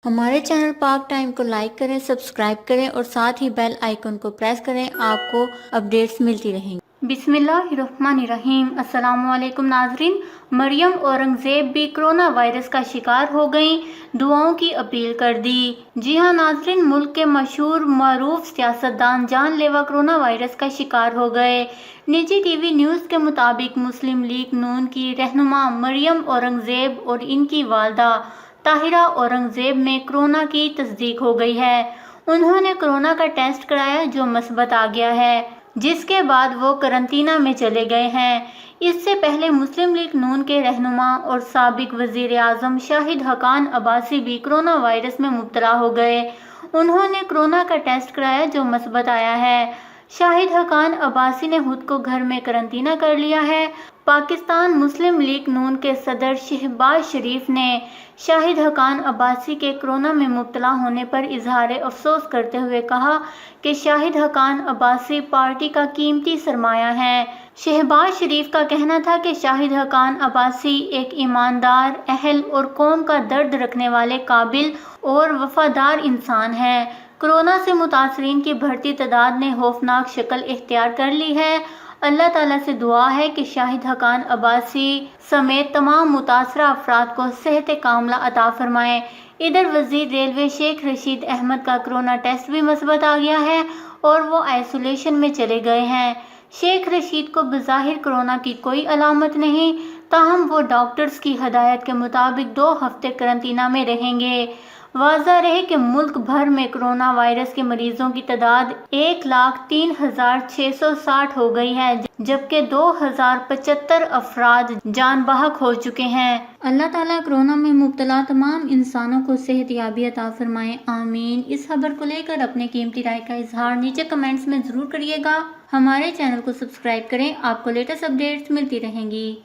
ہمارے چینل پاک ٹائم کو لائک کریں، سبسکرائب کریں اور ساتھ ہی بیل آئیکن کو پریس کریں، آپ کو اپڈیٹس ملتی رہیں گی۔ بسم اللہ الرحمن الرحیم۔ السلام علیکم ناظرین۔ مریم اورنگزیب بھی کرونا وائرس کا شکار ہو گئیں، دعاؤں کی اپیل کر دی۔ جی ہاں ناظرین، ملک کے مشہور معروف سیاستدان جان لیوا کرونا وائرس کا شکار ہو گئے۔ نجی ٹی وی نیوز کے مطابق مسلم لیگ نون کی رہنما مریم اورنگزیب اور ان کی والدہ طاہرہ اورنگزیب میں کرونا کی تصدیق ہو گئی ہے۔ انہوں نے کرونا کا ٹیسٹ کرایا جو مثبت آ گیا ہے، جس کے بعد وہ قرنطینہ میں چلے گئے ہیں۔ اس سے پہلے مسلم لیگ نون کے رہنما اور سابق وزیر اعظم شاہد حقان عباسی بھی کرونا وائرس میں مبتلا ہو گئے۔ انہوں نے کرونا کا ٹیسٹ کرایا جو مثبت آیا ہے۔ شاہد حقان عباسی نے خود کو گھر میں قرنطینہ کر لیا ہے۔ پاکستان مسلم لیگ نون کے صدر شہباز شریف نے شاہد حقان عباسی کے کرونا میں مبتلا ہونے پر اظہار افسوس کرتے ہوئے کہا کہ شاہد حقان عباسی پارٹی کا قیمتی سرمایہ ہیں۔ شہباز شریف کا کہنا تھا کہ شاہد حقان عباسی ایک ایماندار، اہل اور قوم کا درد رکھنے والے قابل اور وفادار انسان ہیں۔ کرونا سے متاثرین کی بڑھتی تعداد نے خوفناک شکل اختیار کر لی ہے۔ اللہ تعالیٰ سے دعا ہے کہ شاہد حقان عباسی سمیت تمام متاثرہ افراد کو صحت کاملہ عطا فرمائے۔ ادھر وزیر ریلوے شیخ رشید احمد کا کرونا ٹیسٹ بھی مثبت آ گیا ہے اور وہ آئسولیشن میں چلے گئے ہیں۔ شیخ رشید کو بظاہر کرونا کی کوئی علامت نہیں، تاہم وہ ڈاکٹرز کی ہدایت کے مطابق 2 ہفتے قرنطینہ میں رہیں گے۔ واضح رہے کہ ملک بھر میں کرونا وائرس کے مریضوں کی تعداد 1,03,660 ہو گئی ہے، جبکہ 2,075 افراد جان بحق ہو چکے ہیں۔ اللہ تعالیٰ کرونا میں مبتلا تمام انسانوں کو صحت یابی عطا فرمائے، آمین۔ اس خبر کو لے کر اپنے قیمتی رائے کا اظہار نیچے کمنٹس میں ضرور کریے گا۔ ہمارے چینل کو سبسکرائب کریں، آپ کو لیٹسٹ اپڈیٹس ملتی رہیں گی۔